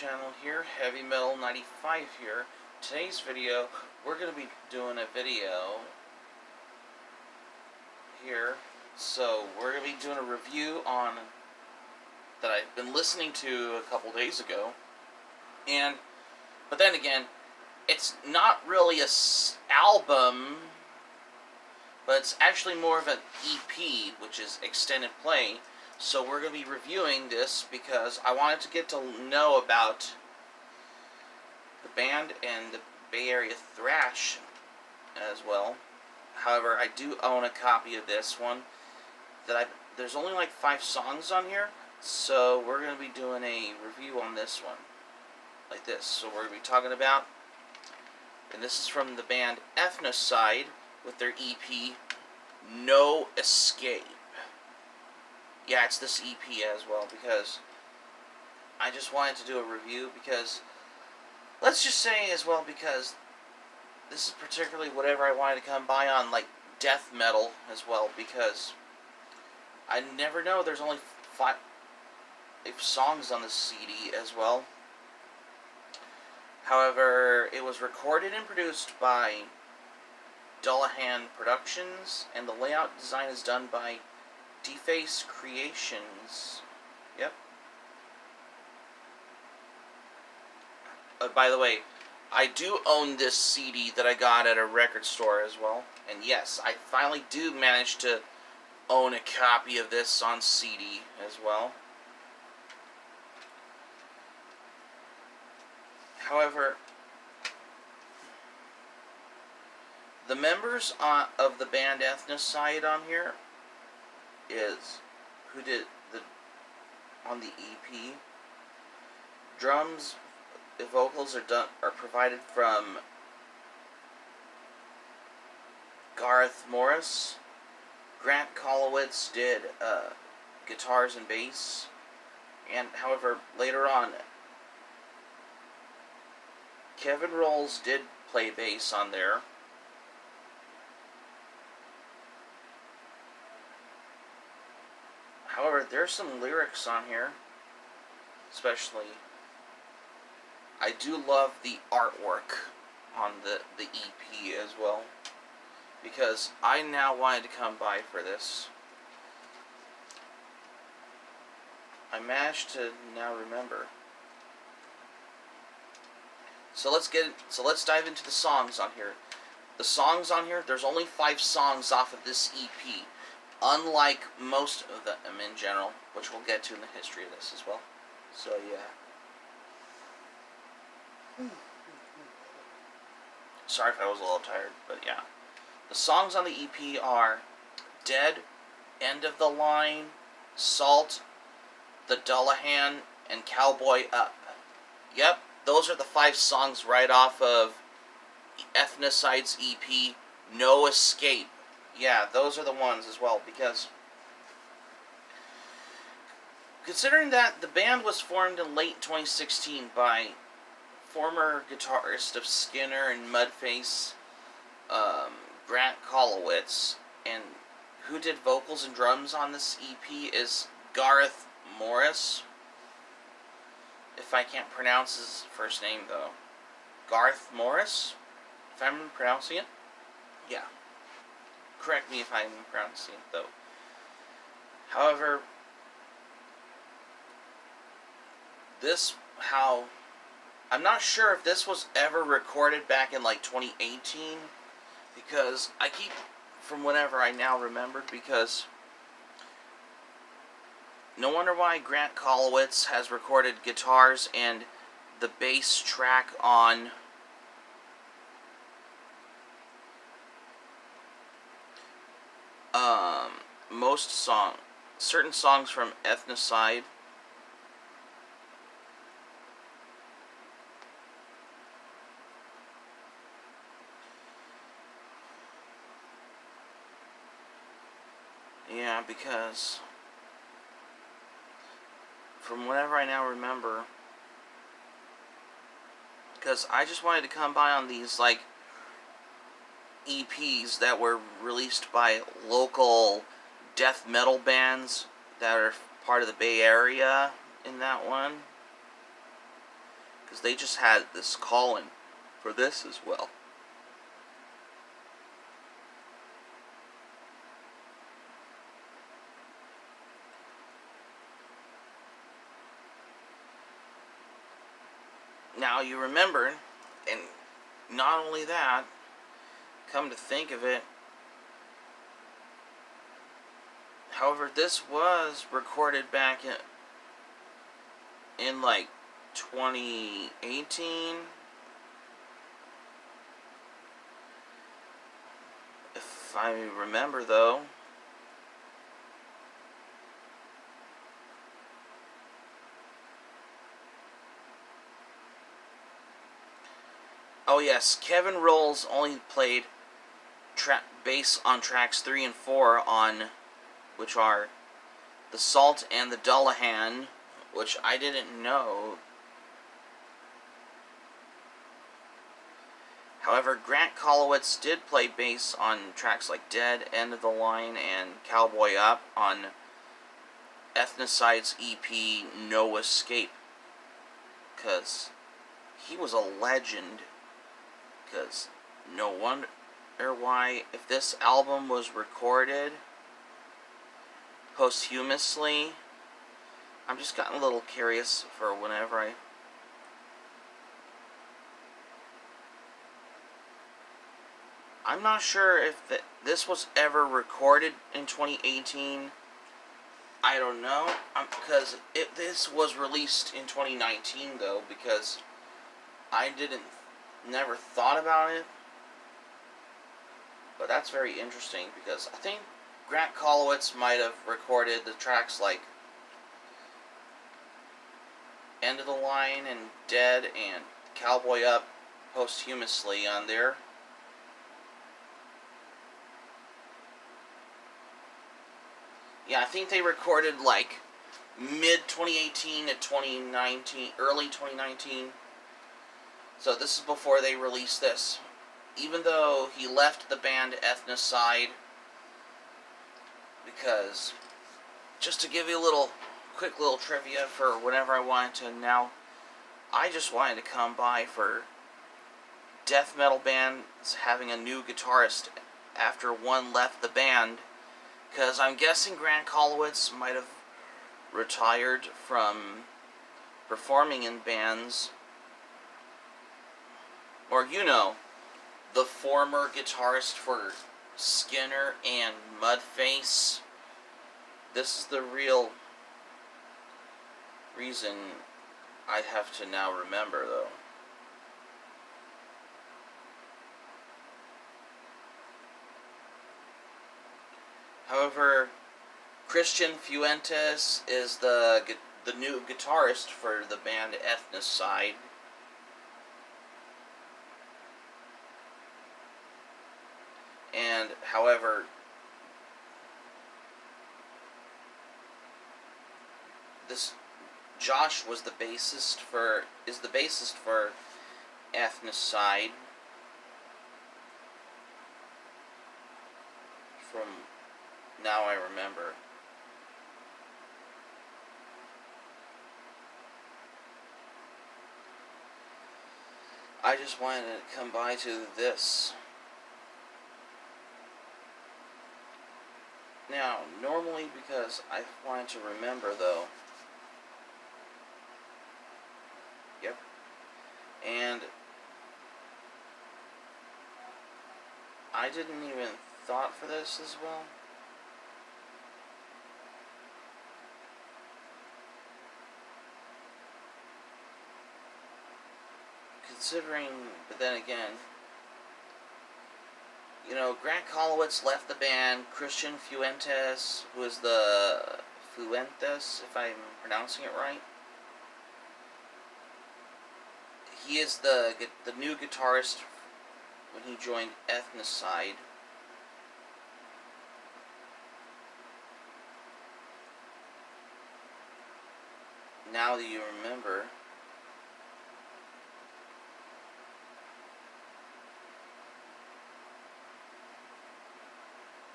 channel here, Heavy Metal 95 here. Today's video, we're going to be doing a video here. So we're going to be doing a review on that I've been listening to a couple days ago. But then again, it's not really a album, but it's actually more of an EP, which is extended play. So we're going to be reviewing this because I wanted to get to know about the band and the Bay Area thrash as well. However, I do own a copy of this one. There's only like 5 songs on here, so we're going to be doing a review on this one, like this. So we're going to be talking about, and this is from the band Ethnocide with their EP, No Escape. Yeah, it's this EP as well, because I just wanted to do a review because, let's just say as well, because this is particularly whatever I wanted to come by on, like death metal as well, because I never know, there's only 5 songs on the CD as well. However, it was recorded and produced by Dullahan Productions, and the layout design is done by Deface Creations. Yep. By the way, I do own this CD that I got at a record store as well. And yes, I finally do manage to own a copy of this on CD as well. However, the members of the band Ethnocide on here who did on the EP. Drums, the vocals are provided from Gareth Morris. Grant Kolowitz did guitars and bass, and however later on Kevin Rolls did play bass on there. However, there's some lyrics on here, especially. I do love the artwork on the EP as well, because I now wanted to come by for this. I managed to now remember. So let's dive into the songs on here. The songs on here, there's only 5 songs off of this EP. Unlike most of them in general, which we'll get to in the history of this as well. So, yeah. Sorry if I was a little tired, but yeah. The songs on the EP are Dead, End of the Line, Salt, The Dullahan, and Cowboy Up. Yep, those are the 5 songs right off of Ethnocide's EP, No Escape. Yeah, those are the ones as well, because considering that the band was formed in late 2016 by former guitarist of Skinner and Mudface, Grant Kolowitz, and who did vocals and drums on this EP is Gareth Morris. If I can't pronounce his first name, though. Gareth Morris? If I'm pronouncing it? Yeah. Correct me if I'm pronouncing it, though. However, I'm not sure if this was ever recorded back in like 2018, because from whenever I now remembered, because no wonder why Grant Kolowitz has recorded guitars and the bass track on certain songs from Ethnocide. Yeah, because from whenever I now remember, because I just wanted to come by on these like EPs that were released by local death metal bands that are part of the Bay Area in that one. because they just had this call-in for this as well. Now you remember, and not only that, come to think of it, however, this was recorded back in like 2018, if I remember though. Oh yes, Kevin Rolls only played bass on tracks 3 and 4 on, which are The Salt and the Dullahan, which I didn't know. However, Grant Kolowitz did play bass on tracks like Dead, End of the Line, and Cowboy Up on Ethnocide's EP No Escape. Because he was a legend. Because no wonder why, if this album was recorded posthumously, I'm just gotten a little curious for whenever I'm not sure if this was ever recorded in 2018. I don't know, because this was released in 2019 though, because I never thought about it. But that's very interesting, because I think Grant Kolowitz might have recorded the tracks like End of the Line and Dead and Cowboy Up posthumously on there. Yeah, I think they recorded like mid-2018 to 2019, early 2019. So this is before they released this. Even though he left the band Ethnocide, because, just to give you a quick little trivia for whenever I wanted to now, I just wanted to come by for death metal bands having a new guitarist after one left the band, because I'm guessing Grant Kolowitz might have retired from performing in bands, or the former guitarist for Skinner and Mudface. This is the real reason I have to now remember, though. However, Christian Fuentes is the new guitarist for the band Ethnocide. And, however, Josh is the bassist for Ethnocide. From now I remember. I just wanted to come by to this. Now, normally, because I wanted to remember, though. Yep. And I didn't even thought for this as well. Considering, but then again, Grant Kolowitz left the band. Christian Fuentes, who is Fuentes, if I'm pronouncing it right. He is the new guitarist when he joined Ethnocide. Now that you remember.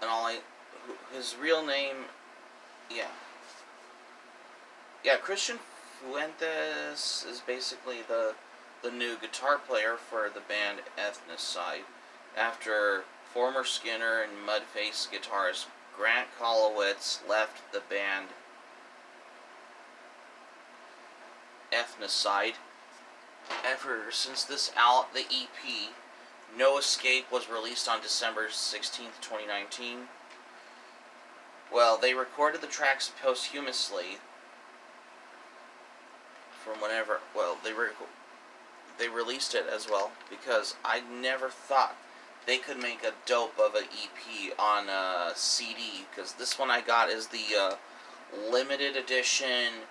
And his real name, yeah, Christian Fuentes is basically the the new guitar player for the band Ethnocide, after former Skinner and Mudface guitarist Grant Kolowitz left the band Ethnocide. Ever since the EP No Escape was released on December 16th, 2019. Well, they recorded the tracks posthumously from whenever. Well, they released it as well, because I never thought they could make a dope of an EP on a CD, because this one I got is the limited edition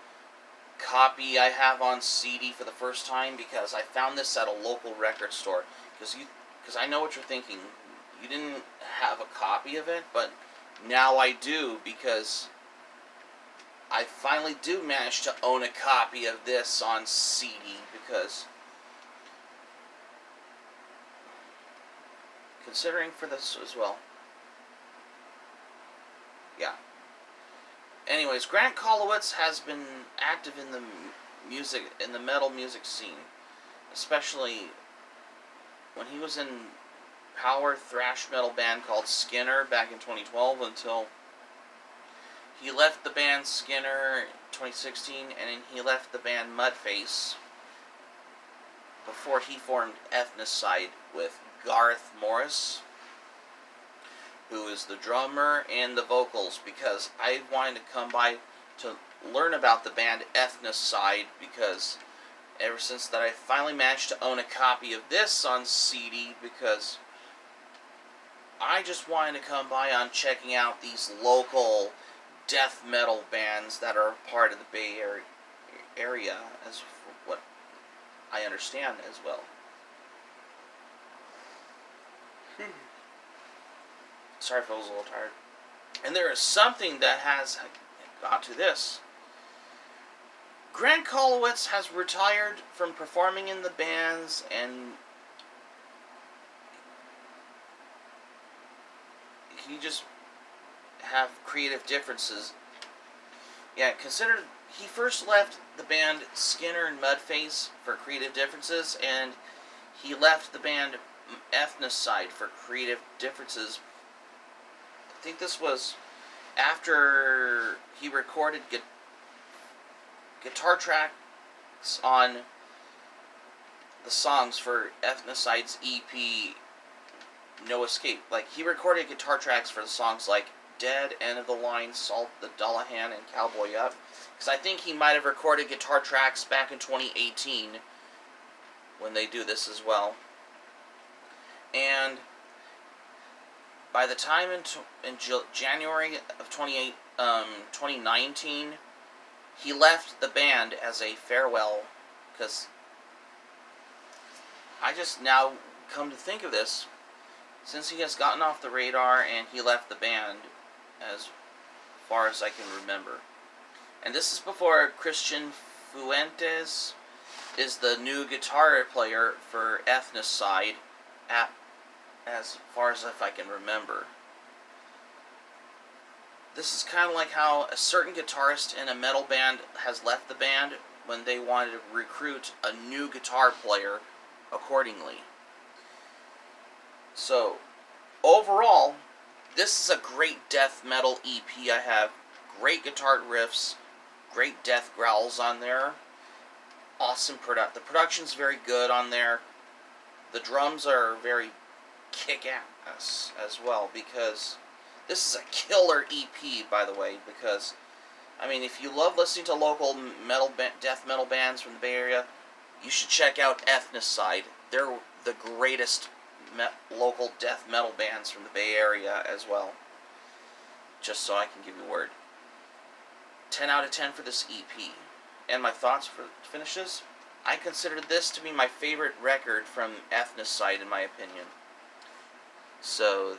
copy I have on CD for the first time, because I found this at a local record store. Because I know what you're thinking. You didn't have a copy of it, but now I do, because I finally do manage to own a copy of this on CD, because considering for this as well. Yeah. Anyways, Grant Kolowitz has been active in the metal music scene, especially when he was in power thrash metal band called Skinner back in 2012, until he left the band Skinner in 2016, and then he left the band Mudface before he formed Ethnocide with Garth Morris, who is the drummer and the vocals, because I wanted to come by to learn about the band Ethnocide, because ever since that I finally managed to own a copy of this on CD, because I just wanted to come by on checking out these local death metal bands that are part of the Bay Area, as what I understand as well. Sorry if I was a little tired. And there is something that has got to this. Grant Kolowitz has retired from performing in the bands, and he just have creative differences. Yeah, consider he first left the band Skinner and Mudface for creative differences, and he left the band Ethnocide for creative differences. I think this was after he recorded guitar tracks on the songs for Ethnocide's EP No Escape. Like, he recorded guitar tracks for the songs like Dead, End of the Line, Salt the Dullahan, and Cowboy Up. Because I think he might have recorded guitar tracks back in 2018 when they do this as well. And by the time in January of 2019, he left the band as a farewell, because I just now come to think of this, since he has gotten off the radar and he left the band, as far as I can remember. And this is before Christian Fuentes is the new guitar player for Ethnocide, as far as if I can remember. This is kind of like how a certain guitarist in a metal band has left the band when they wanted to recruit a new guitar player accordingly. So, overall, this is a great death metal EP I have. Great guitar riffs, great death growls on there. Awesome the production's very good on there. The drums are very kick-ass as well, because this is a killer EP, by the way, because, I mean, if you love listening to local death metal bands from the Bay Area, you should check out Ethnocide. They're the greatest local death metal bands from the Bay Area as well. Just so I can give you a word. 10 out of 10 for this EP. And my thoughts for finishes? I consider this to be my favorite record from Ethnocide, in my opinion. So,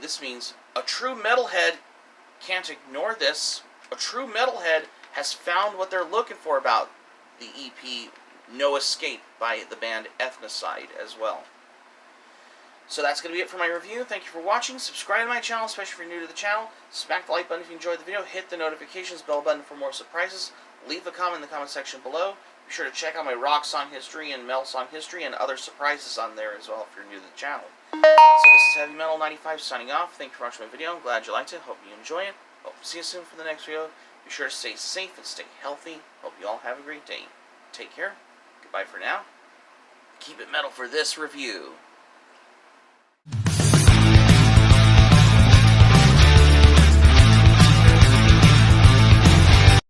this means a true metalhead can't ignore this. A true metalhead has found what they're looking for about the EP No Escape by the band Ethnocide as well. So that's going to be it for my review. Thank you for watching. Subscribe to my channel, especially if you're new to the channel. Smack the like button if you enjoyed the video. Hit the notifications bell button for more surprises. Leave a comment in the comment section below. Be sure to check out my rock song history and metal song history and other surprises on there as well if you're new to the channel. So this is Heavy Metal 95 signing off. Thank you for watching my video. I'm glad you liked it. Hope you enjoy it. Hope to see you soon for the next video. Be sure to stay safe and stay healthy. Hope you all have a great day. Take care. Goodbye for now. Keep it metal for this review.